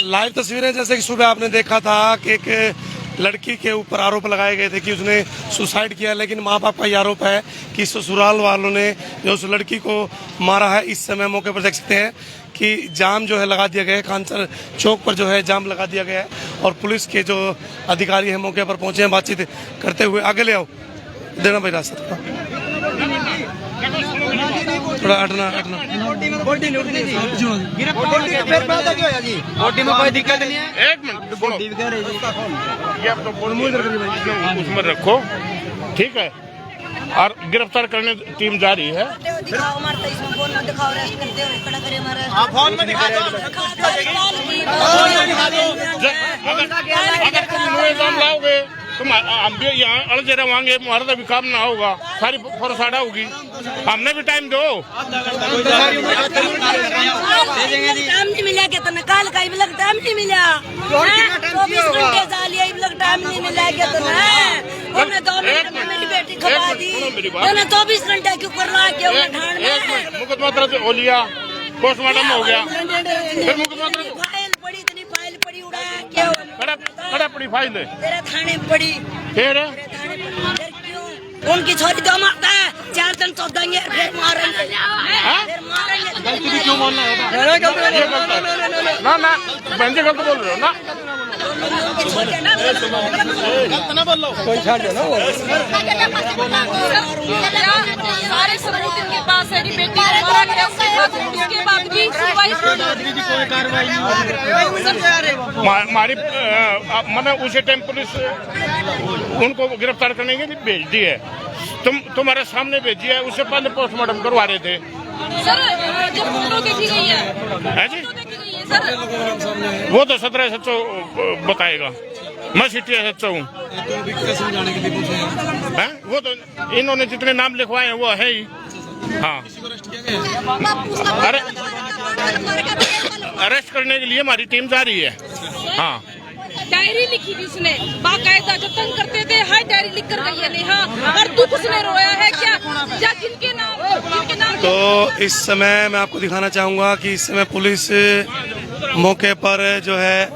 Live तस्वीरें जैसे कि सुबह आपने देखा था कि एक लड़की के ऊपर आरोप लगाए गए थे कि उसने सुसाइड किया, लेकिन माँ बाप का ये आरोप है कि ससुराल वालों ने जो उस लड़की को मारा है। इस समय मौके पर देख सकते हैं कि जाम जो है लगा दिया गया है, खानसर चौक पर जो है जाम लगा दिया गया है और पुलिस के जो अधिकारी हैं मौके पर पहुंचे हैं बातचीत करते हुए। आगे ले आओ, देना भाई रास्ता थोड़ा हटना। कोई दिक्कत नहीं है। एक मिनट ये आप उसमें रखो, ठीक है। और गिरफ्तार करने टीम जा रही है। फोन में दिखा दो। अगर तुम इल्जाम लाओगे तुम हम भी यहाँ अड़जे रहेंगे, हमारा भी काम ना होगा, सारी फौरसाड़ा होगी। हमने भी टाइम दो। टाइम नहीं मिला क्या? तो निकाल का टाइम नहीं मिला। 24 घंटे टाइम नहीं मिला क्या? तो उन्हें 2 मिनट में मेरी बेटी खवा दी। उन्हें 24 घंटे क्यों कर रहा है? मुकदमा तरफ हो लिया, पोस्टमार्टम हो गया, फिर मुकदमा फाइल पड़ी, इतनी फाइल पड़ी, उड़ाया क्यों? बड़ा पड़ी फाइल है तेरे थाने पड़ी, फिर क्यों? उनकी छोरी तो मारता है, 4 दिन चौदेंगे, फिर मारेंगे, फिर मारेंगे। क्यों बोलना है? ना ना बहन जी गलत बोल रहे हो ना। गलत ना बोलो। कोई छाड़ दो ना वो। सारे सबूत इनके पास है। बेटी मारा गया, उसके बाद भी कोई कार्रवाई नहीं। हमारी मैंने उसी टाइम पुलिस उनको गिरफ्तार करने के लिए भेज दी है। तुम्हारे सामने भेजी है, उससे पहले पोस्टमार्टम करवा रहे थे। सर जो फोटो देखी गई है जी, सर वो तो 17 सच्चो बताएगा। मैं सिटी सच्चा हूँ। वो तो इन्होंने जितने नाम लिखवाए हैं वो है ही। हाँ, अरेस्ट करने के लिए हमारी टीम जा रही है। हाँ, डायरी लिखी थी उसने बाकायदा, जब तंग करते थे हाय डायरी लिख कर गई है नेहा। और तू कुछ नहीं रोया है क्या? या जिनके नाम तो इस समय मैं आपको दिखाना चाहूँगा कि इस समय पुलिस मौके पर जो है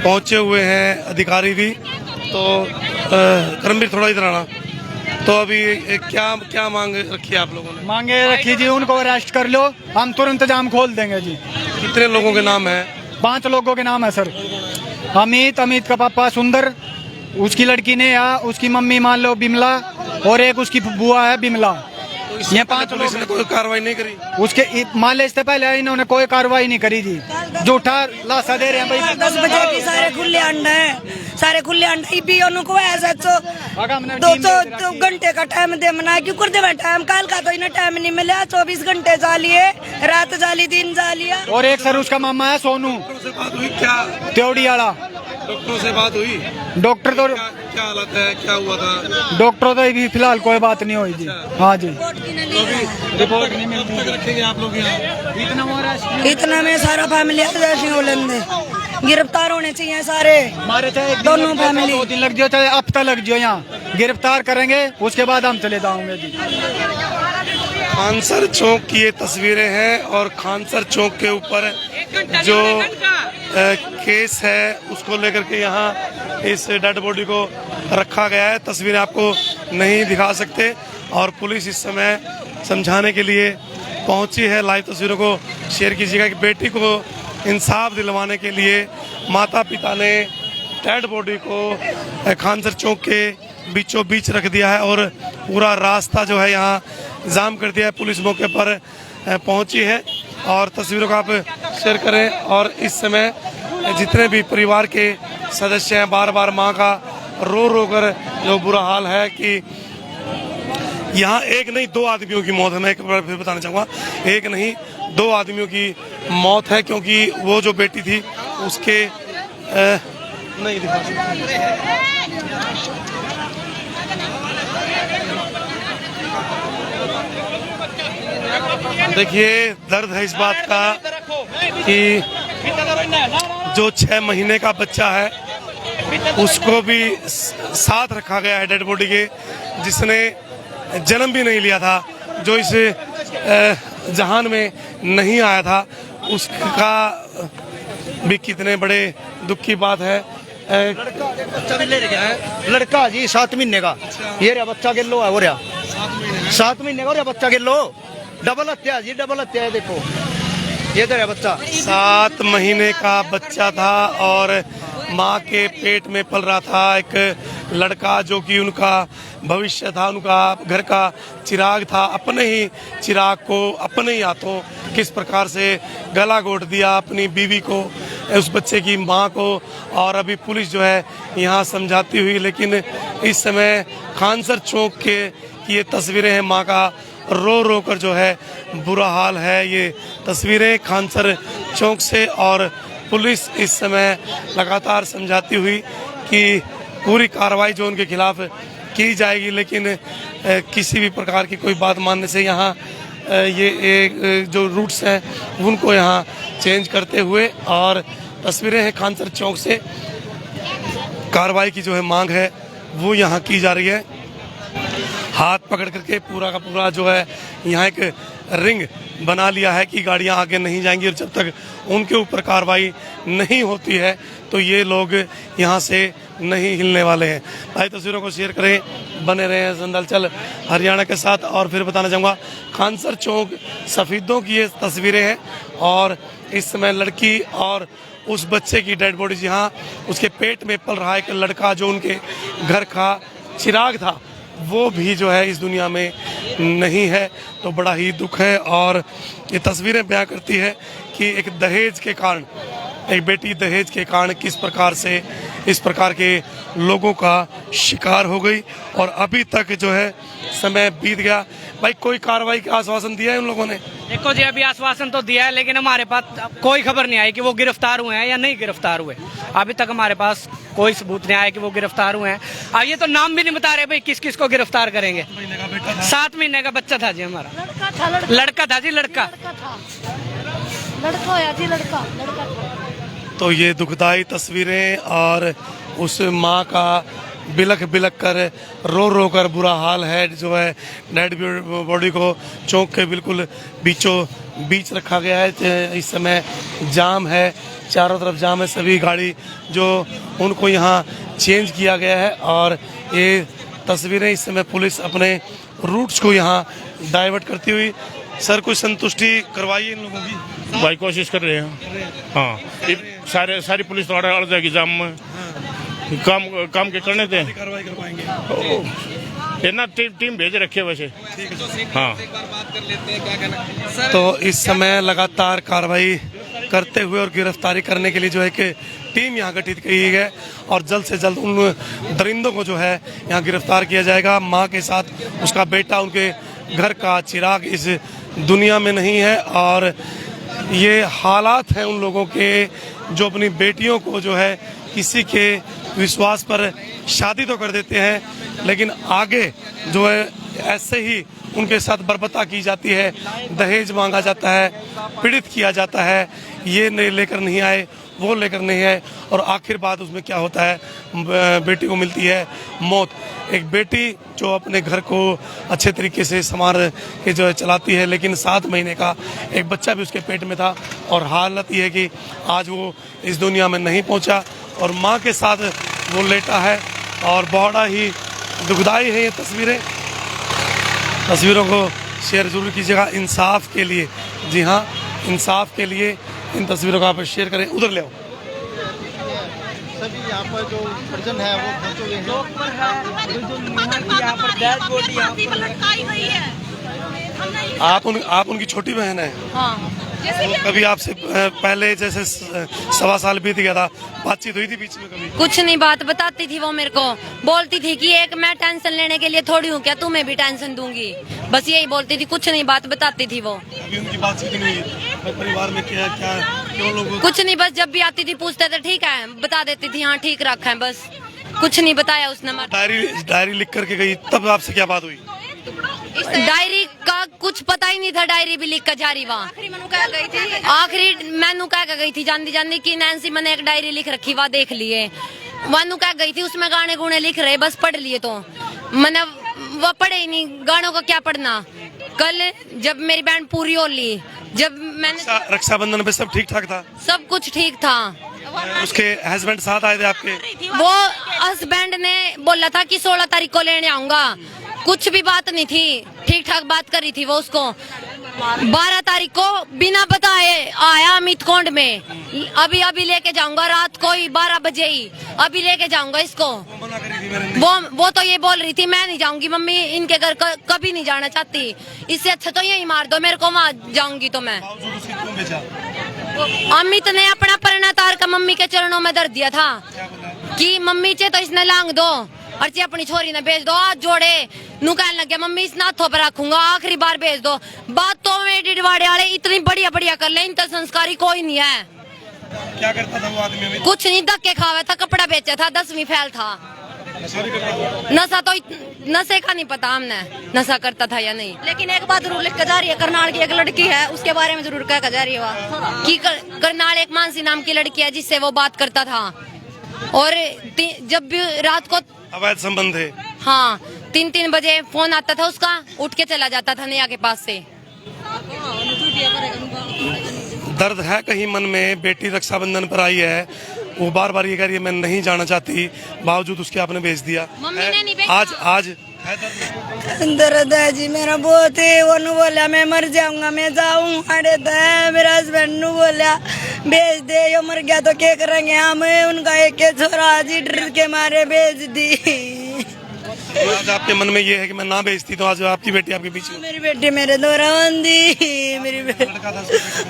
पहुँचे हुए हैं अधिकारी भी। तो करमवीर थोड़ा इधर आना। तो अभी क्या मांग रखी है आप लोगों ने? मांगे रखी जी, उनको अरेस्ट कर लो, हम तुरंत जाम खोल देंगे जी। कितने लोगों के नाम है? 5 लोगों के नाम है सर। अमित का पापा सुंदर, उसकी लड़की ने या उसकी मम्मी मान लो बिमला, और एक उसकी बुआ है बिमला। ये 5 पुलिस ने कोई कार्रवाई नहीं करी? उसके मान ले, इससे पहले इन्होंने कोई कार्रवाई नहीं करी जी। झूठा लाशा दे रहे हैं भाई। 10 बजे की सारे खुले अंडे हैं, सारे खुले अंडे भी उनको ऐसा 2 घंटे का टाइम दे मना क्यों कर दे? टाइम काल का तो इन्हें टाइम नहीं मिला। 24 घंटे जालिए, रात जाली, दिन जालिया। और एक सर उसका मामा है सोनू से बात हुई क्या? त्योड़ी वाला। डॉक्टरों से बात हुई? डॉक्टर तो क्या हालत है, क्या हुआ था? डॉक्टर तो अभी फिलहाल कोई बात नहीं हुई जी। हाँ जी, रिपोर्ट नहीं मिलती रखेंगे आप लोग यहाँ? इतना में सारा फैमिली गिरफ्तार होने चाहिए सारे, हमारे चाहे दोनों फैमिली। 2 दिन लग जाओ चाहे हफ्ता लग जाओ, यहाँ गिरफ्तार करेंगे, उसके बाद हम चले जाओगे जी। खानसर चौक की ये तस्वीरें हैं और खानसर चौक के ऊपर जो केस है उसको लेकर के यहाँ इस डेड बॉडी को रखा गया है। तस्वीरें आपको नहीं दिखा सकते और पुलिस इस समय समझाने के लिए पहुंची है। लाइव तस्वीरों को शेयर कीजिएगा कि बेटी को इंसाफ दिलवाने के लिए माता पिता ने डेड बॉडी को खानसर चौक के बीचों बीच रख दिया है और पूरा रास्ता जो है यहाँ जाम कर दिया है। पुलिस मौके पर पहुंची है और तस्वीरों को आप शेयर करें। और इस समय जितने भी परिवार के सदस्य हैं बार बार माँ का रो कर जो बुरा हाल है कि यहाँ एक नहीं 2 आदमियों की मौत है। मैं एक बार फिर बताना चाहूँगा, एक नहीं 2 आदमियों की मौत है क्योंकि वो जो बेटी थी उसके नहीं दिखा देखिए दर्द है इस बात का कि जो 6 महीने का बच्चा है उसको भी साथ रखा गया है डेड बॉडी के, जिसने जन्म भी नहीं लिया था, जो इस जहान में नहीं आया था, उसका भी कितने बड़े दुख की बात है। बच्चा भी ले गया है, लड़का जी 7 महीने का, ये रहा बच्चा किलो है, वो रहा 7 महीने का, बच्चा किलो, डबल हत्या जी, डबल हत्या है, देखो ये तो है बच्चा। 7 महीने का बच्चा था और माँ के पेट में पल रहा था एक लड़का, जो कि उनका भविष्य था, उनका घर का चिराग था। अपने ही चिराग को अपने ही हाथों किस प्रकार से गला घोट दिया अपनी बीवी को, उस बच्चे की माँ को। और अभी पुलिस जो है यहाँ समझाती हुई, लेकिन इस समय खानसर चौक के ये तस्वीरें हैं, माँ का रो रो कर जो है बुरा हाल है। ये तस्वीरें खानसर चौक से, और पुलिस इस समय लगातार समझाती हुई कि पूरी कार्रवाई जो उनके खिलाफ की जाएगी, लेकिन किसी भी प्रकार की कोई बात मानने से यहाँ ये जो रूट्स हैं उनको यहाँ चेंज करते हुए, और तस्वीरें हैं खानसर चौक से, कार्रवाई की जो है मांग है वो यहाँ की जा रही है। हाथ पकड़ करके पूरा का पूरा जो है यहाँ एक रिंग बना लिया है कि गाड़ियाँ आगे नहीं जाएंगी, और जब तक उनके ऊपर कार्रवाई नहीं होती है तो ये लोग यहाँ से नहीं हिलने वाले हैं। भाई तस्वीरों को शेयर करें, बने रहें संदलचल हरियाणा के साथ। और फिर बताना चाहूँगा, खानसर चौक सफ़ीदों की ये तस्वीरें हैं, और इस समय लड़की और उस बच्चे की डेड बॉडी, जहाँ उसके पेट में पल रहा एक लड़का जो उनके घर का चिराग था, वो भी जो है इस दुनिया में नहीं है। तो बड़ा ही दुख है, और ये तस्वीरें बयां करती है कि एक दहेज के कारण, एक बेटी दहेज के कारण किस प्रकार से इस प्रकार के लोगों का शिकार हो गई, और अभी तक जो है समय बीत गया। भाई कोई कार्रवाई का आश्वासन दिया है उन लोगों ने? देखो जी, अभी आश्वासन तो दिया है, लेकिन हमारे पास कोई खबर नहीं आई कि वो गिरफ्तार हुए हैं या नहीं गिरफ्तार हुए। अभी तक हमारे पास कोई सबूत नहीं आया कि वो गिरफ्तार हुए हैं। और ये तो नाम भी नहीं बता रहे भाई किस किस को गिरफ्तार करेंगे। 7 महीने का बच्चा था जी हमारा, लड़का था जी, लड़का होया जी, लड़का। तो ये दुखदाई तस्वीरें, और उस माँ का बिलख बिलख कर रो रो कर बुरा हाल है, जो है डेड बॉडी को चौक के बिल्कुल बीचों बीच रखा गया है। इस समय जाम है, चारों तरफ जाम है, सभी गाड़ी जो उनको यहाँ चेंज किया गया है, और ये तस्वीरें इस समय पुलिस अपने रूट्स को यहाँ डाइवर्ट करती हुई। सर कुछ संतुष्टि करवाइए इन लोगों की। भाई कोशिश कर रहे हैं, हाँ सारी पुलिस थोड़ा अड़ जाएगी जाम में, काम के करने दें, कार्रवाई करवाएंगे। ये ना टीम भेज रखे वैसे। हाँ, तो इस समय लगातार कार्रवाई करते हुए और गिरफ्तारी करने के लिए जो है कि टीम यहाँ गठित की है, और जल्द से जल्द उन दरिंदों को जो है यहाँ गिरफ्तार किया जाएगा। माँ के साथ उसका बेटा, उनके घर का चिराग इस दुनिया में नहीं है, और ये हालात हैं उन लोगों के जो अपनी बेटियों को जो है किसी के विश्वास पर शादी तो कर देते हैं, लेकिन आगे जो है ऐसे ही उनके साथ बर्बरता की जाती है, दहेज मांगा जाता है, पीड़ित किया जाता है। ये नहीं लेकर नहीं आए, वो लेकर नहीं आए, और आखिर बात उसमें क्या होता है, बेटी को मिलती है मौत। एक बेटी जो अपने घर को अच्छे तरीके से संवार के जो है चलाती है, लेकिन 7 महीने का एक बच्चा भी उसके पेट में था, और हालत ये है कि आज वो इस दुनिया में नहीं पहुंचा, और माँ के साथ वो लेटा है, और बड़ा ही दुखदाई है ये तस्वीरें। तस्वीरों को शेयर जरूर कीजिएगा इंसाफ के लिए। जी हाँ, इंसाफ के लिए इन तस्वीरों को आप शेयर करें। उधर ले आओ। सभी यहाँ पर जो अर्जन है वो पहुँचे हैं। आप उनकी छोटी बहन है? हाँ, कभी आपसे पहले जैसे 1.25 साल बीत गया था, बातचीत हुई थी बीच में कभी? कुछ नहीं, बात बताती थी वो मेरे को, बोलती थी कि एक मैं टेंशन लेने के लिए थोड़ी हूँ क्या, तुम्हें भी टेंशन दूंगी, बस यही बोलती थी, कुछ नहीं बात बताती थी वो। अभी उनकी बातचीत नहीं हुई परिवार में? क्या क्या क्यों लोग? कुछ नहीं, बस जब भी आती थी पूछते थे ठीक है, बता देती थी हाँ ठीक रखा है, बस कुछ नहीं बताया उसने। डायरी लिख करके गई, तब आपसे क्या बात हुई? डायरी का कुछ पता ही नहीं था, डायरी भी लिख कर जा रही वहाँ। आखिरी मैनू कह गई थी जानती कि नैन्सी मैंने एक डायरी लिख रखी, वहाँ देख लिए। मैनू कह गई थी उसमें गाने गुने लिख रहे, बस पढ़ लिए। तो मैंने वो पढ़े ही नहीं, गानों का क्या पढ़ना। कल जब मेरी बहन पूरी हो ली जब मैंने रक्षाबंधन पे सब ठीक ठाक था? सब कुछ ठीक था। उसके हस्बैंड साथ आए थे आपके? वो हस्बैंड ने बोला था कि 16 तारीख को लेने आऊंगा, कुछ भी बात नहीं थी, ठीक ठाक बात करी थी वो उसको। 12 तारीख को बिना बताए आया अमित कोंड में, अभी लेके जाऊंगा, रात को ही 12 बजे ही अभी लेके जाऊंगा इसको। वो तो ये बोल रही थी मैं नहीं जाऊंगी मम्मी, इनके घर कभी नहीं जाना चाहती, इससे अच्छा तो यही मार दो मेरे को, वहाँ जाऊंगी तो मैं। अमित ने अपना परिणतार का मम्मी के चरणों में धर दिया था कि मम्मी चे तो इसने लांग दो और चे अपनी छोरी ने भेज दो, हाथ जोड़े नू कहने लग गया मम्मी इस हाथों पर रखूंगा, आखिरी बार भेज दो। बातों में डिडवाड़े वाले इतनी बढ़िया बढ़िया कर ले, इनका संस्कारी कोई नहीं है। क्या करता था वो आदमी? कुछ नहीं, धक्के खावा था, कपड़ा बेचा था, 10वीं फैल था। नशा तो नशे का नहीं पता हमने नशा करता था या नहीं, लेकिन एक बात जरूर लिख के जा रही है, करनाल की एक लड़की है उसके बारे में जरूर कह जा रही है कि करनाल एक मानसी नाम की लड़की है जिससे वो बात करता था, और जब भी रात को अवैध संबंध है। हाँ, 3-3 बजे फोन आता था उसका, उठ के चला जाता था नया के पास से। दर्द है कहीं मन में, बेटी रक्षाबंधन पर आई है, वो बार बार ये कह रही है मैं नहीं जाना चाहती, बावजूद उसके आपने भेज दिया। मम्मी ने नहीं भेजा। आज दर्द है जी मेरा बहुत है। वो नु बोला मैं मर जाऊंगा, मैं जाऊं अरे मेरा हस्बैंड नु बोला भेज दे, यो मर गया तो क्या करेंगे हम, उनका एक छोरा जी डर के मारे भेज दी। आज आपके मन में ये है कि मैं ना भेजती तो आज आपकी बेटी आपके पीछे? मेरी बेटी मेरे द्वारा होंदी, मेरी बेटी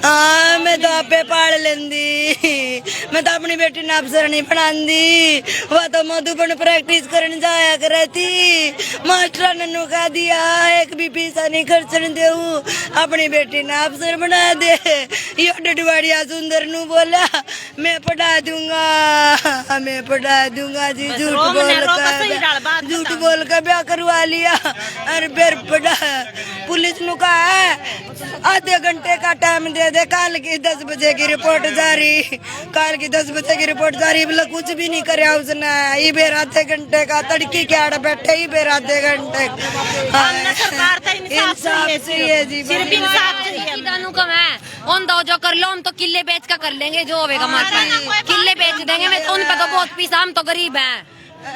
हाँ मैं तो आपे पाड़ लेंदी, मैं तो अपनी बेटी ने अफसर नहीं पढ़ांदी, वह तो मधुबन प्रैक्टिस करने जाया करे थी, मास्टर ने नुका दिया एक भी पैसा नहीं खर्चने देऊ, अपनी बेटी ने अफसर बना दे। यो डडवाड़िया सुंदर नु बोला मैं पढ़ा दूंगा, मैं पढ़ा दूंगा जी, झूठ बोल का ब्याह करवा लिया और फिर पुलिस नु कहा है आधे घंटे का टाइम दे दे, कल की 10 बजे की रिपोर्ट जारी, कल की 10 बजे की रिपोर्ट जारी, बोला कुछ भी नहीं करे उसने, ये बेर आधे घंटे का तड़की के आड़ बैठे, ये बेर आधे घंटे इंसाफ चाहिए जी, सिर्फ इंसाफ चाहिए। दो जो कर लो, हम तो किले बेच कर लेंगे जो होगा हमारे, किले बेच देंगे, मैं तो उन पे तो बहुत पीसा, हम तो गरीब हैं,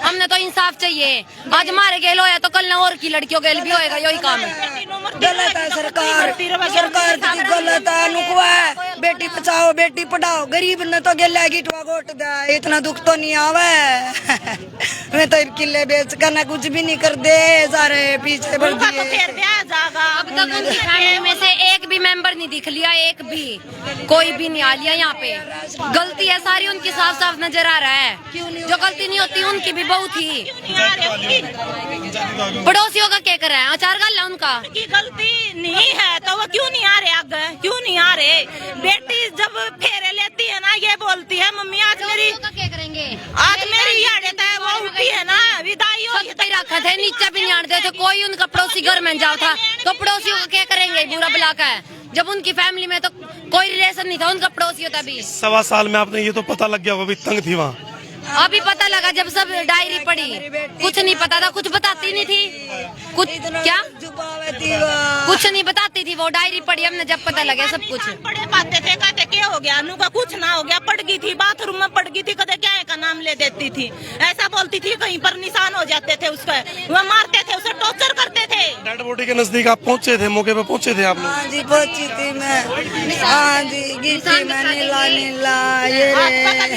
हमने तो इंसाफ चाहिए। आज मारे गेल होया तो कल न और की लड़कियों गेल भी होएगा, यही काम है। गलत है सरकार की गलत है, नुकवा है बेटी बचाओ बेटी पढ़ाओ, गरीब ने तो गेला गिटवा गोट दे, इतना दुख तो नहीं आवे। मैं तो किले बेच कर ना कुछ भी नहीं कर दे, सारे पीछे बढ़ दिए। अब तक उनकी फैमिली में से एक भी मेंबर नहीं दिख लिया, एक भी कोई भी नहीं आ लिया यहाँ पे। गलती है सारी उनकी, साफ साफ नजर आ रहा है, जो गलती नहीं होती उनकी भी बहुत ही। पड़ोसियों का क्या कर रहा है, अचार गाल उनका की गलती नहीं है तो वो क्यों नहीं आ रहे आगे, क्यों नहीं आ रहे? बेटी जब फेरे लेती है ना ये बोलती है मम्मी आज मेरी क्या करेंगे, आज मेरी याद है वो उठी है ना विदाई हो रखा थे, नीचे भी नहीं आते थे, कोई उनका पड़ोसी घर में जाओ था तो पड़ोसियों का क्या करेंगे, बुरा बुला का है, जब उनकी फैमिली में तो कोई रिलेशन नहीं था उनका पड़ोसी होता भी। 1.25 साल में आपने ये तो पता लग गया होगा, तंग थी वहाँ? अभी पता लगा जब सब डायरी पढ़ी, कुछ नहीं पता था, कुछ बताती नहीं थी, कुछ क्या कुछ नहीं बताती थी वो, डायरी पढ़ी हमने जब पता लगा सब कुछ। पढ़े पाते थे, कहते क्या हो गया, अनु का कुछ ना हो गया, पड़ गई थी बाथरूम में पड़ गई थी, कदे क्या का नाम ले देती थी, ऐसा बोलती थी, कहीं पर निशान हो जाते थे उसका, वो मारते थे, उसे टॉर्चर करते थे। डेड बॉडी के नजदीक आप पहुँचे थे, मौके पे पहुँचे थे आप लोग? हाँ जी पहुंची थी मैं, हाँ जी गिरती मैं नीला ये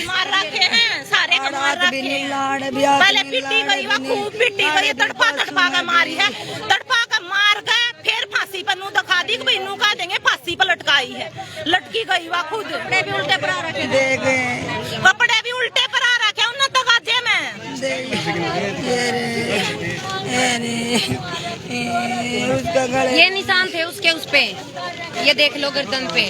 मार रखे हैं सारे, पहले पिट्टी गई, वह खूब पिट्टी गई, तड़पा कर मारी है, तड़पा कर मार गए, फिर फांसी पर नू दिखा दी कि नू कहा देंगे फांसी पर लटकाई है, लटकी गई वह खुद, कपड़े भी उल्टे पर आ रखे, कपड़े भी उल्टे पर आ रखे उन्हें तगाजे में। ये निशान थे उसके, उस पे ये देख लो गर्दन पे,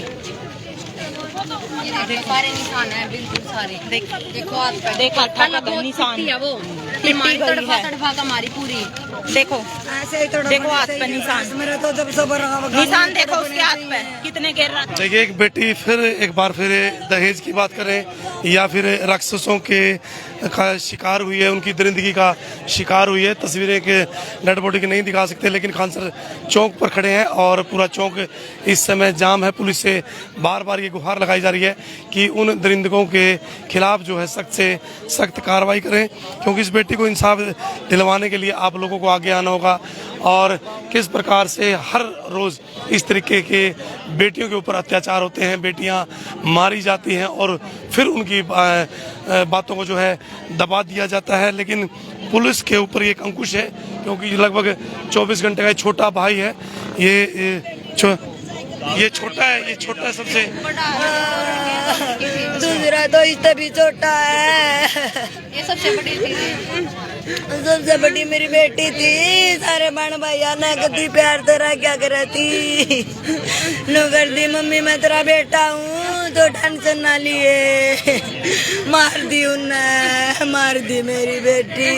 सारे निशान है बिल्कुल सारे। देखो हाथ पे देखो हाथ पे निशान है वो पिटी गई है। तड़फा हमारी पूरी देखो देखो हाथ पे निशान, निशान देखो उसके हाथ पे कितने गिर रहा था। देखिए एक बेटी फिर एक बार फिर दहेज की बात करें या फिर राक्षसों के का शिकार हुई है, उनकी दरिंदगी का शिकार हुई है। तस्वीरें के डेड बॉडी की नहीं दिखा सकते, लेकिन खानसर चौक पर खड़े हैं और पूरा चौक इस समय जाम है। पुलिस से बार बार ये गुहार लगाई जा रही है कि उन दरिंदगों के खिलाफ जो है सख्त से सख्त कार्रवाई करें, क्योंकि इस बेटी को इंसाफ दिलवाने के लिए आप लोगों को आगे आना होगा। और किस प्रकार से हर रोज़ इस तरीके के बेटियों के ऊपर अत्याचार होते हैं, बेटियां मारी जाती हैं और फिर उनकी बातों को जो है दबा दिया जाता है। लेकिन पुलिस के ऊपर ये एक अंकुश है, क्योंकि लगभग 24 घंटे का छोटा भाई है। ये छोटा है सबसे। दूसरा तो इससे भी छोटा है। ये सबसे बड़ी थी, सबसे बड़ी मेरी बेटी थी। सारे बहन भैया ने कभी प्यार तेरा क्या करती नो कर दी। मम्मी मैं तेरा बेटा हूँ तो टेंशन ना लिए। मार दी उन्हें, मार दी मेरी बेटी।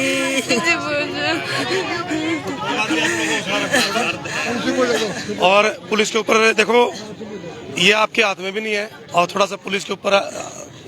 और पुलिस के ऊपर देखो, ये आपके हाथ में भी नहीं है, और थोड़ा सा पुलिस के ऊपर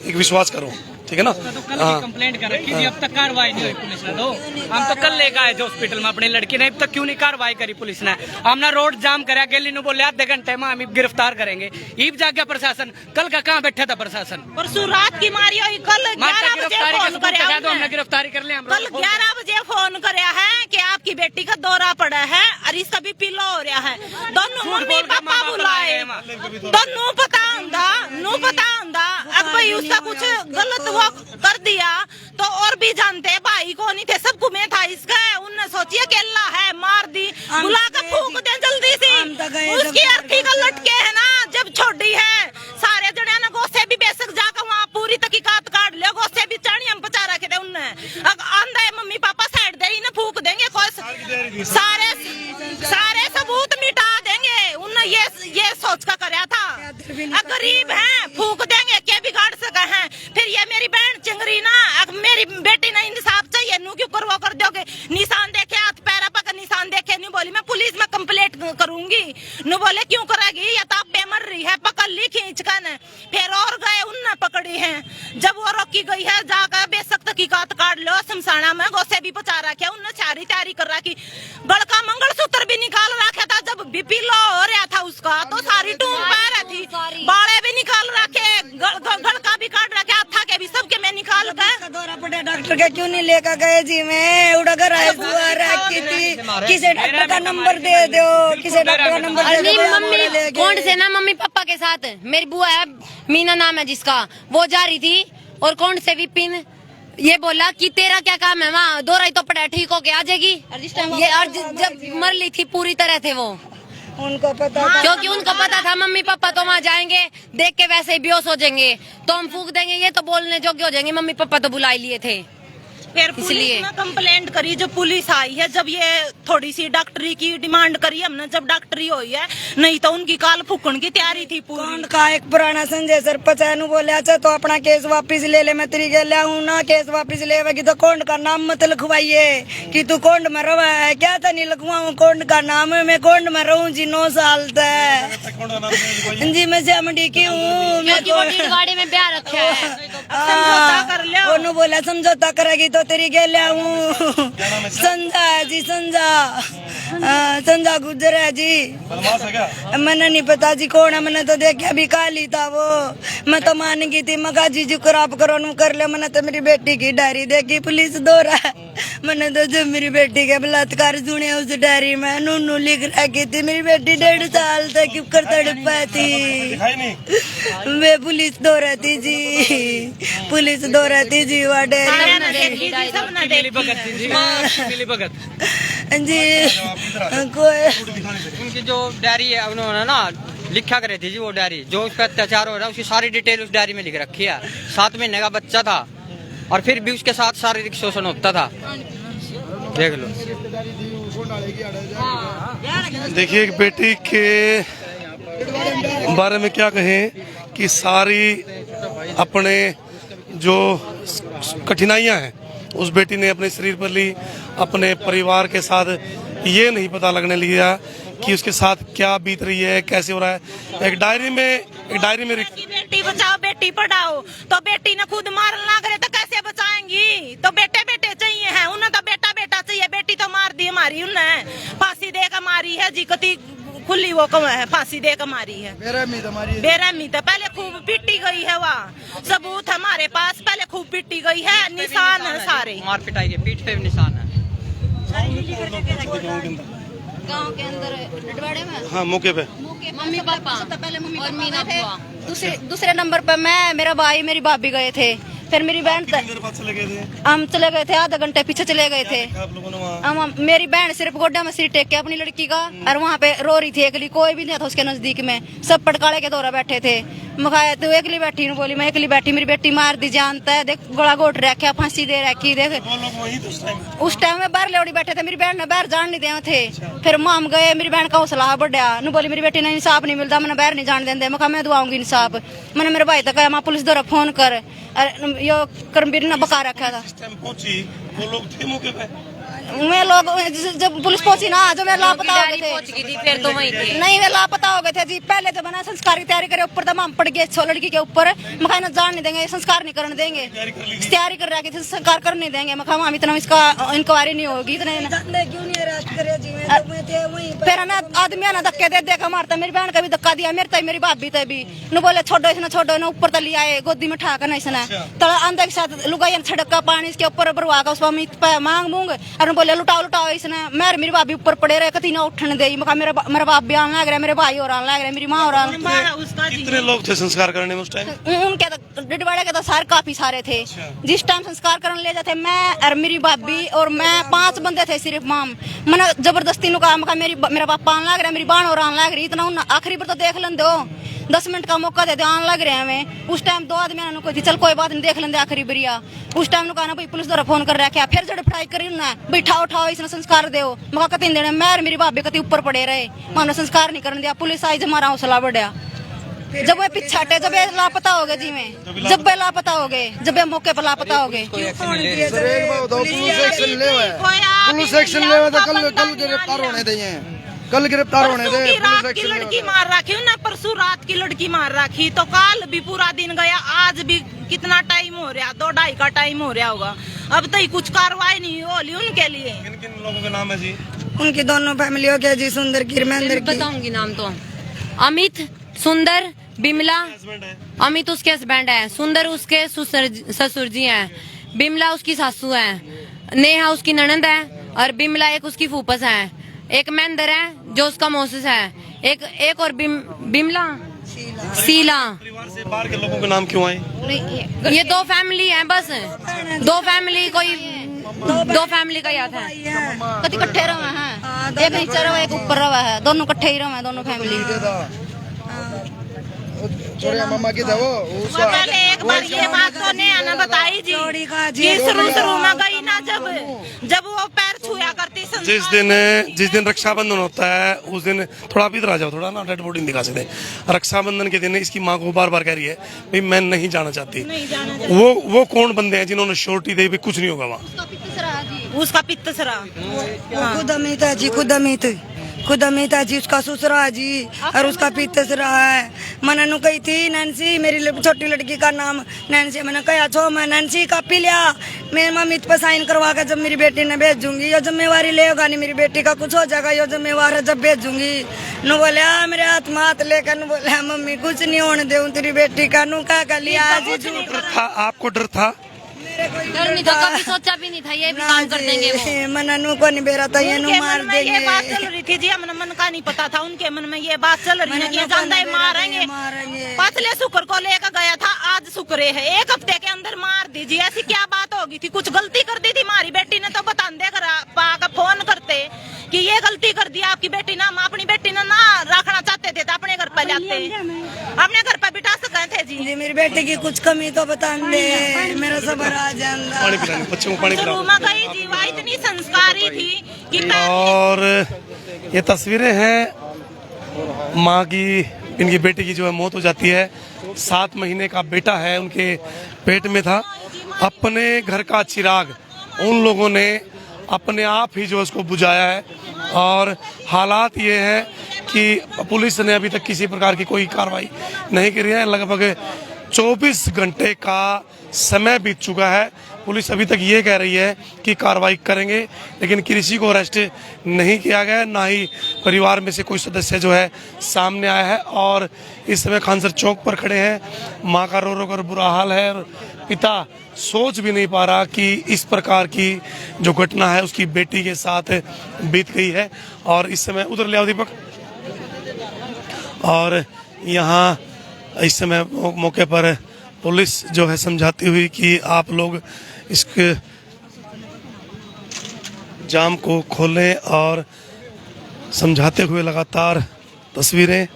एक विश्वास करो, ठीक है ना। तो कल भी कंप्लेंट कर रखी थी, अब तक कार्रवाई नहीं हुई पुलिस ने। तो हम तो कल लेकर आए थे हॉस्पिटल में अपनी लड़की ने, अब तक क्यों नहीं कार्रवाई करी पुलिस ने। हमने रोड जाम कराया, गेली ने बोले आधे घंटे में हम गिरफ्तार करेंगे। ईब जाके प्रशासन कल का कहाँ बैठा था प्रशासन। परसों रात की मारी हुई, कल 11 बजे फोन कराया। तो हमने गिरफ्तारी कर लिया। कल 11 बजे फोन कराया है कि आपकी बेटी का दौरा पड़ा है और इसका भी पीला हो रहा है। दोनों मम्मी पापा बुलाए, दोनों पता हुंदा अब भाई उसका कुछ गलत वो कर दिया तो और भी जानते भाई को नहीं थे, सबको में था इसका। उनने सोचिए अकेला है, मार दी, बुला कर फूक दे जल्दी से। उसकी अर्थी का लटके है ना, जब छोड़ी है सारे जने ना गोसे भी बेशक जाकर वहाँ पूरी तकीकात काट लिया, गोसे भी चाणी हम बचा रखे थे उनने। आंधा है मम्मी पापा साइड दे ही ना फूक देंगे, कोई सारे सबूत मिटा देंगे। उनने ये सोच का कराया था। गरीब हैं, फूक देंगे, क्या बिगाड़ सका है। फिर ये मेरी बहन चिंगरी ना, मेरी बेटी ने इंसाफ चाहिए, नू क्यों करवा कर दोगे। निशान देखे, हाथ पैरा पका निशान देखे, नहीं बोली मैं पुलिस में कंप्लेंट करूंगी। नू बोले क्यों करेगी, या तो आप बेमर रही है, पकड़ ली खींच कर। फिर और गए उनने पकड़ी है, जब वो रोकी गई है जाकर बेशक तकीकात काट लो। शमशाना में गोसे भी बचा रखे, उनने तैयारी कर रखी। बड़का मंगलसूत्र भी निकाल रखा था, जब बीपी लो हो रहा था उसका तो सारी टूम पा रही थी। बाड़े भी निकाल रखे, गड़का भी काट रखे, हाथा के भी सबके में निकाल कर। दौरा पड़े डॉक्टर के क्यों नहीं लेकर गए जी। मैं उड़कर रखी थी, किसी डॉक्टर का नंबर दे दो, किसी डॉक्टर का नंबर दे दो। मम्मी कौन से ना मम्मी पापा के साथ मेरी बुआ है, मीना नाम है जिसका, वो जा रही थी और कौन से विपिन ये बोला कि तेरा क्या काम है वहाँ, दौरा ही तो पड़ा, ठीक होके आ जाएगी। ये और जब मर ली थी पूरी तरह थे वो, उनको पता क्योंकि उनको पता था मम्मी पापा तो वहाँ जाएंगे, देख के वैसे ही बेहोश हो जाएंगे तो हम फूक देंगे, ये तो बोलने जोग्य हो जाएंगे। मम्मी पापा तो बुला लिए थे। फिर पुलिस ने कंप्लेंट करी, जब पुलिस आई है, जब ये थोड़ी सी डॉक्टरी की डिमांड करी हमने, जब डॉक्टरी हुई है, नहीं तो उनकी काल फूकन की तैयारी थी पूरी। का एक पुराना संजय सर पचानू बोले अच्छा तो अपना केस वापस ले ले, मैं तेरी के लिया ना केस वापस लेगी तो कोंड का नाम मत लिखवाइए कि तू कोंड में रवा है। क्या था नहीं लिखवाऊं कोंड का नाम, मैं कोंड में रहूं जी 9 साल तक जी। मैं श्यामडी की हूँ, में ब्याह रखा है, समझौता कर लिया। उन्होंने बोला समझौता करेगी तो तेरी के लिया हूँ। संजा है जी, संजा गुजर है जी। मैंने नहीं पता जी कौन है, मैंने तो देखा भी काली था वो। मैं तो मान गई थी, मगा जी खराब करो नू कर ले। मैंने तो मेरी बेटी की डायरी देखी, पुलिस दौरा। मैंने तो जब मेरी बेटी के बलात्कार सुने उस डायरी में नूनू लिख रखी थी, मेरी बेटी 1.5 साल तक क्यों कर तड़प थी। वे पुलिस दो रहती जी, पुलिस दो रहती जी वहाँ डायरी जी। कोई उनकी जो डायरी है उन्होंने ना लिखा करे थी जी, वो डायरी जो उस पर अत्याचार हो रहा है उसकी सारी डिटेल उस डायरी में लिख रखी है। 7 महीने का बच्चा था और फिर भी उसके साथ शारीरिक शोषण होता था, देख लो। देखिए एक बेटी के बारे में क्या कहें कि सारी अपने जो कठिनाइयां हैं उस बेटी ने अपने शरीर पर ली, अपने परिवार के साथ ये नहीं पता लगने लिया कि उसके साथ क्या बीत रही है, कैसे हो रहा है। एक डायरी में बेटी बचाओ बेटी पढ़ाओ, तो बेटी ने खुद मारने लग रहे तो कैसे बचाएंगी? तो बेटे बेटे चाहिए हैं, उन्हें तो बेटा बेटा चाहिए। बेटी तो मार दी हमारी, उन्हें फांसी दे कर मारी है जी, कति खुली वो कम है, फांसी दे कर मारी है। बेरहमी तो पहले खूब पिटी गई है, वहाँ सबूत हमारे पास, पहले खूब पिटी गई है, निशान है सारे, मार पिटाई के पीठ पे भी निशान है। गांव के अंदर डडवाड़े में। हाँ, मौके पे मम्मी पापा पहले मम्मी और मीना थे। दूसरे नंबर पर मैं, मेरा भाई, मेरी भाभी गए थे। फिर मेरी बहन हम चले गए थे, आधा घंटे पीछे चले गए थे। हम मेरी बहन सिर्फ गोड्डा में सिर टेक के अपनी लड़की का, और वहाँ पे रो रही थी अकेली, कोई भी नहीं था उसके नजदीक में, सब पटकाले के दौरा बैठे थे। मखाया तू अकेली बैठी, बोली मैं अकेली बैठी, मेरी बेटी मार दी जानता है, देख गोला गोट रखा, फांसी दे रखी, देख। उस टाइम में बाहर लेवड़ी बैठे थे, मेरी बहन ने बाहर जान नहीं दिया थे। फिर माम गए, मेरी बहन का हौसला बढ़िया, नु बोली मेरी बेटी ने इंसाफ नहीं मिलता, मैंने बाहर नहीं जान देंगे। मैं दुआऊंगी इंसाफ। मैंने मेरे भाई तक कहा मां पुलिस द्वारा फोन कर, यो कर्मवीर ने बका रखा था। वो लोग थे मौके पे, वे लोग जब पुलिस पहुंची ना, जो वे लापता हो गए थे, फिर तो वहीं थे। नहीं वे लापता हो गए थे जी। पहले जब ना संस्कार की तैयारी करे, ऊपर तमाम पड़ गए लड़की के ऊपर, मखा जान नहीं देंगे, संस्कार नहीं करने देंगे, तैयारी कर रखी थी, संस्कार करने नहीं देंगे। मखा हम इतना इसका इंक्वायरी नहीं होगी इतने। फिर ना आदमी ना धक्के दे देखा मारता, मेरी बहन का भी धक्का दिया, मेरे तय मेरी भाभी तय भी न बोले छोड़ो इसने, छोड़ो ना, ऊपर तली आए गोदी में ठाकर ना इसने तला अंदर के साथ लुगाई छड़का पानी इसके ऊपर भरवा का, उसमें मांग मूंग और बोले लुटाओ लुटाओ इसने। मेरी भाभी ऊपर पड़े रहे, कती ना उठने दे। मेरा बाप भी आने लग रहा है, मेरे भाई और आने लग रहे हैं, मेरी माँ और आने। कितने लोग थे संस्कार करने में उस टाइम? उनके तो डिडवाड़े के तो सारे काफी सारे थे। जिस टाइम संस्कार करने ले जाते, मैं और मेरी भाभी और मैं 5 बंदे थे सिर्फ। माम मैंने जबरदस्ती नु कहा मेरा पापा आने लग रहा है, मेरी बहन और आने लग रही, इतना आखिरी बार तो देख लें दो, 10 मिनट का मौका दे दो, आने लग रहे हैं हमें। उस टाइम 2 आदमी ने कोई थी, चल कोई बात नहीं देख लेंगे आखिरी बरिया। उस टाइम कहना भाई पुलिस द्वारा फोन कर रखा, फिर जड़ पढ़ाई करी ना बैठाओ उठाओ इसने संस्कार दो, मौका कती देने। मैं मेरी भाभी कती ऊपर पड़े रहे, मानो संस्कार नहीं करने दिया। पुलिस आई, हमारा हौसला बढ़िया। जब वे पीछे हटे, जब वे लापता हो गए जी में, जब वे लापता हो गए, जब वे मौके पर लापता हो गए। पुलिस एक्शन ले तो कल गिरफ्तार होने थे, कल गिरफ्तार होने थे। रात की लड़की मार रखी उन्हें, परसों रात की लड़की मार रखी, तो कल भी पूरा दिन गया, आज भी कितना टाइम हो रहा, 2-2:30 का टाइम हो रहा होगा, अब तक कुछ कार्रवाई नहीं हो रही उनके लिए। किन किन लोगों के नाम है जी? उनकी दोनों फैमिलियों के जी, सुंदर की, महेंद्र की। बताऊंगी नाम तो, अमित, सुंदर, बिमला। अमित उसके हस्बैंड है, सुंदर उसके ससुर जी हैं, बिमला उसकी सासू है, नेहा उसकी ननद है, और बिमला एक उसकी फूफस है, एक महेंद्र है जो उसका मौसिस है, एक और बिमला शीला। परिवार से बाहर के लोगों के नाम क्यों आए? ये 2 फैमिली है बस, 2 फैमिली, कोई 2 फैमिली का याद है। कति इकट्ठे रहे हैं, एक नीचे रहा एक ऊपर रहा है, दोनों इकट्ठे ही रहे, दोनों फैमिली। मामा की था वो पहले एक बार ये बात तो ने आना बताई जी, शुरू में गई ना, जब वो पैर छुआ करती। जिस दिन रक्षाबंधन होता है उस दिन, थोड़ा आप इधर आ जाओ, थोड़ा ना डेड बॉडी दिखा सकते। रक्षाबंधन के दिन इसकी माँ को बार बार कह रही है भाई मैं नहीं जाना चाहती। वो कौन बंदे हैं जिन्होंने श्योरिटी दी कुछ नहीं होगा वहाँ? उसका पित्तसरा खुद अमित है जी, खुद अमित है जी, उसका ससुरा है जी, और उसका पितसरा है। मैंने नु कही थी नैन्सी, मेरी छोटी लड़की का नाम नैन्सी, मैंने कहा छो मैं नैन्सी का पी लिया, मेरी मम्मी पर साइन करवा कर जब मेरी बेटी ने भेजूंगी, यो जिम्मेवारी लेगा नहीं, मेरी बेटी का कुछ हो जाएगा, यो जिम्मेवार है जब भेजूंगी। नु बोले मेरे हाथ में हाथ लेकर नु बोले मम्मी कुछ नहीं होने दे तेरी बेटी का। नु क्या लिया जी, आपको डर था? डर नहीं था, कभी सोचा भी नहीं था ये भी काम कर देंगे वो। मनू को नहीं बेरा था, ये मार देंगे। ये बात चल रही थी जी, मन का नहीं पता था, उनके मन में ये बात चल रही है कि ज्यादा ही मारेंगे। पतले शुक्र को लेकर गया था, आज शुक्र है 1 हफ्ते के अंदर मार दीजिए। ऐसी क्या बात होगी थी? कुछ गलती कर दी थी हमारी बेटी ने तो बता दे कर फोन करते कि ये गलती कर दिया आपकी बेटी ना, अपनी बेटी ने ना रखना चाहते थे तो अपने घर पर लाते, अपने घर पर बिठा सके थे जी। मेरी बेटी की कुछ कमी तो बता दे, मेरा सबर आ जाता। पानी पिलाने, बच्चों को पानी पिलाओ। गई जी, वह इतनी संस्कारी थी कि और ये तस्वीरें हैं माँ की, इनकी बेटी की जो है मौत हो जाती है। 7 महीने का बेटा है उनके पेट में था। अपने घर का चिराग उन लोगों ने अपने आप ही जो उसको बुझाया है और हालात ये है कि पुलिस ने अभी तक किसी प्रकार की कोई कार्रवाई नहीं करी है। लगभग 24 घंटे का समय बीत चुका है। पुलिस अभी तक ये कह रही है कि कार्रवाई करेंगे, लेकिन किसी को अरेस्ट नहीं किया गया, ना ही परिवार में से कोई सदस्य जो है सामने आया है। और इस समय खानसर चौक पर खड़े हैं, माँ का रो रो कर बुरा हाल है और पिता सोच भी नहीं पा रहा कि इस प्रकार की जो घटना है उसकी बेटी के साथ बीत गई है। और इस समय उधर ले आओ दीपक। और यहाँ इस समय मौके पर पुलिस जो है समझाती हुई कि आप लोग इस जाम को खोलें और समझाते हुए लगातार तस्वीरें।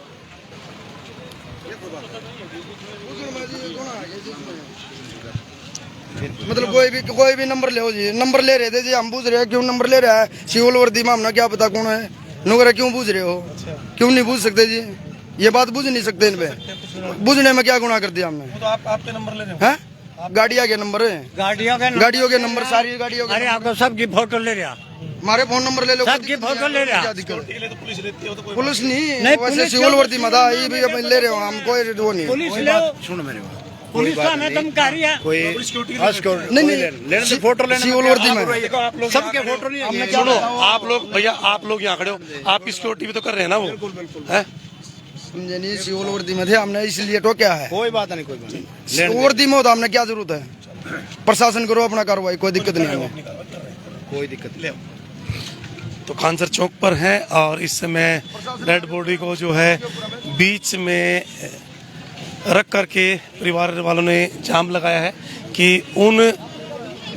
मतलब कोई भी नंबर ले जी, नंबर ले रहे थे जी, हम पूछ रहे हैं क्यों नंबर ले रहा है सिविल वर्दी में, हमने क्या पता कौन है, नुकरा क्यों पूछ रहे हो? क्यों नहीं पूछ सकते जी? ये बात बुझ नहीं सकते इन पे, बुझने में क्या गुनाह कर दिया हमने? तो आपके नंबर ले रहे हैं? गाड़िया के नंबर है, गाड़ियों के नंबर, सारी गाड़ियों के। अरे आपको सबकी फोटो ले रहा, हमारे फोन नंबर ले लो, सबकी फोटो ले रहा। पुलिस नहीं वैसे सिविल वर्दी में था, ये भी ले रहे हो हम, कोई वो नहीं। पुलिस ले, सुनो मेरी बात, पुलिस तो हमें धमकारी है, नहीं फोटो लेने सिविल वर्दी में सबके फोटो नहीं। हमने क्या, आप लोग भैया, आप लोग यहाँ खड़े हो, आपकी सिक्योरिटी भी तो कर रहे हैं ना वो, है? समझे नहीं, सिविल वर्दी में थे हमने इसलिए तो क्या है, कोई बात नहीं, कोई बात नहीं, सिविल वर्दी में हो तो हमने क्या जरूरत है? प्रशासन करो अपना कार्रवाई, कोई दिक्कत नहीं हमें, कोई दिक्कत नहीं। तो खानसर चौक पर है और इस समय डेड बॉडी को जो है बीच में रख करके परिवार वालों ने जाम लगाया है कि उन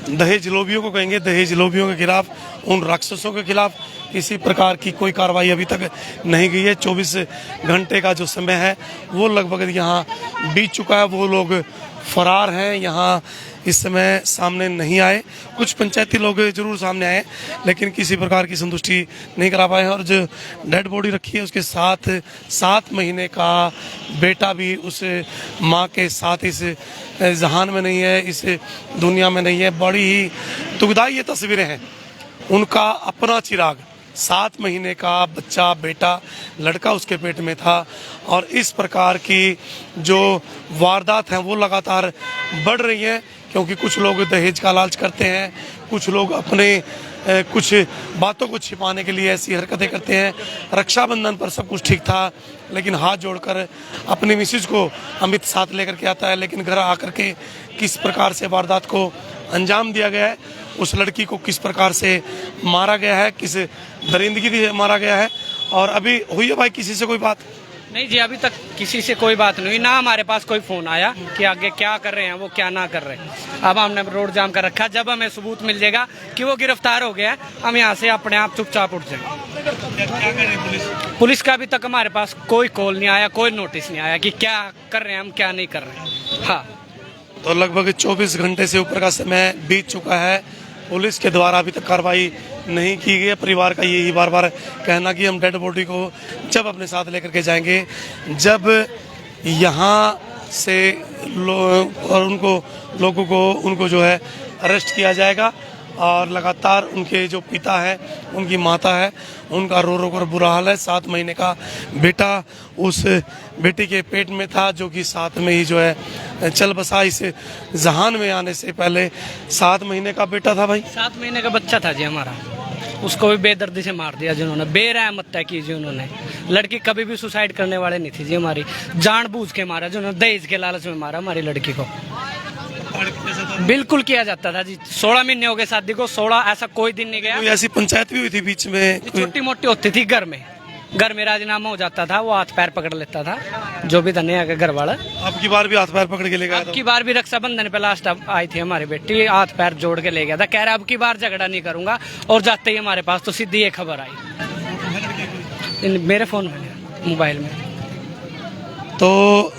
दहेज लोभियों को कहेंगे, दहेज लोभियों के खिलाफ, उन राक्षसों के खिलाफ किसी प्रकार की कोई कार्रवाई अभी तक नहीं गई है। 24 घंटे का जो समय है वो लगभग यहाँ बीत चुका है। वो लोग फरार हैं, यहाँ इस समय सामने नहीं आए। कुछ पंचायती लोग जरूर सामने आए लेकिन किसी प्रकार की संतुष्टि नहीं करा पाए हैं। और जो डेड बॉडी रखी है उसके साथ 7 महीने का बेटा भी उस माँ के साथ इस जहान में नहीं है, इस दुनिया में नहीं है। बड़ी ही दुखदाई ये तस्वीरें हैं। उनका अपना चिराग, 7 महीने का बच्चा, बेटा, लड़का उसके पेट में था और इस प्रकार की जो वारदात हैं वो लगातार बढ़ रही हैं क्योंकि कुछ लोग दहेज का लालच करते हैं, कुछ लोग अपने कुछ बातों को छिपाने के लिए ऐसी हरकतें करते हैं। रक्षाबंधन पर सब कुछ ठीक था लेकिन हाथ जोड़कर अपनी मिसेज को अमित साथ लेकर के आता है, लेकिन घर आकर के किस प्रकार से वारदात को अंजाम दिया गया है, उस लड़की को किस प्रकार से मारा गया है, किस दरिंदगी से मारा गया है। और अभी हुई है भाई किसी से कोई बात? नहीं जी, अभी तक किसी से कोई बात नहीं हुई, ना हमारे पास कोई फोन आया कि आगे क्या कर रहे हैं वो, क्या ना कर रहे हैं। अब हमने रोड जाम कर रखा, जब हमें सबूत मिल जाएगा कि वो गिरफ्तार हो गया है, हम यहाँ से अपने आप चुपचाप उठ जाएंगे। पुलिस का अभी तक हमारे पास कोई कॉल नहीं आया, कोई नोटिस नहीं आया कि क्या कर रहे हैं हम, क्या नहीं कर रहे हैं। हाँ, तो लगभग 24 घंटे से ऊपर का समय बीत चुका है। पुलिस के द्वारा अभी तक कार्रवाई नहीं की गई है। परिवार का यही बार बार कहना कि हम डेड बॉडी को जब अपने साथ लेकर के जाएंगे, जब यहाँ से और उनको जो है अरेस्ट किया जाएगा। और लगातार उनके जो पिता है, उनकी माता है, उनका रो रो कर बुरा हाल है। 7 महीने का बेटा उस बेटी के पेट में था जो कि साथ में ही जो है चल बसा। इस जहान में आने से पहले 7 महीने का बेटा था भाई, 7 महीने का बच्चा था जी हमारा। उसको भी बेदर्दी से मार दिया जिन्होंने, बेरहम हत्या की जी उन्होंने। लड़की कभी भी सुसाइड करने वाले नहीं थी जी हमारी, जानबूझ के मारा जिन्होंने, दहेज के लालच में मारा हमारी लड़की को। बिल्कुल किया जाता था जी। 16 महीने हो गए शादी को, 16 ऐसा कोई दिन नहीं गया। कोई ऐसी पंचायत भी हुई थी बीच में? छोटी मोटी होती थी घर में राजीनामा हो जाता था, वो हाथ पैर पकड़ लेता था जो भी धन्य है घर वाला। अब की बार भी हाथ पैर पकड़ के ले गया था। अब की बार भी रक्षाबंधन पे लास्ट आई थी हमारी बेटी, हाथ पैर जोड़ के ले गया था, कह रहा अब की बार झगड़ा नहीं करूंगा। और जाते ही हमारे पास तो सीधी ये खबर आई मेरे फोन में, मोबाइल में। तो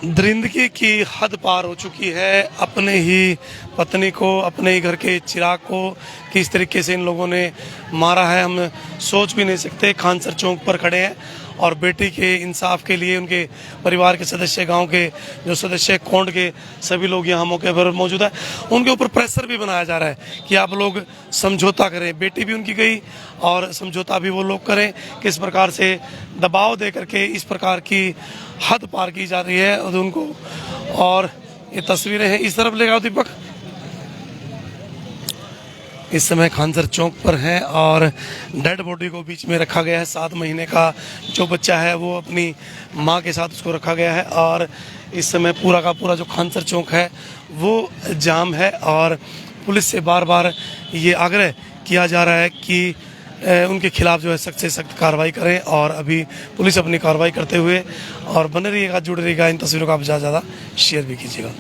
दरिंदगी की हद पार हो चुकी है। अपने ही पत्नी को, अपने ही घर के चिराग को किस तरीके से इन लोगों ने मारा है हम सोच भी नहीं सकते। खानसर चौक पर खड़े हैं और बेटी के इंसाफ के लिए उनके परिवार के सदस्य, गांव के जो सदस्य, कोंड के सभी लोग यहाँ मौके पर मौजूद है। उनके ऊपर प्रेशर भी बनाया जा रहा है कि आप लोग समझौता करें। बेटी भी उनकी गई और समझौता भी वो लोग करें। किस प्रकार से दबाव दे करके इस प्रकार की हद पार की जा रही है उनको। और ये तस्वीरें हैं, इस तरफ ले आओ दीपक। इस समय खानसर चौक पर है और डेड बॉडी को बीच में रखा गया है। 7 महीने का जो बच्चा है वो अपनी माँ के साथ उसको रखा गया है और इस समय पूरा का पूरा जो खानसर चौक है वो जाम है और पुलिस से बार बार ये आग्रह किया जा रहा है कि उनके खिलाफ जो है सख्त से सख्त कार्रवाई करें। और अभी पुलिस अपनी कार्रवाई करते हुए और बने रहिएगा, जुड़े रहिएगा। इन तस्वीरों को आप ज़्यादा शेयर भी कीजिएगा।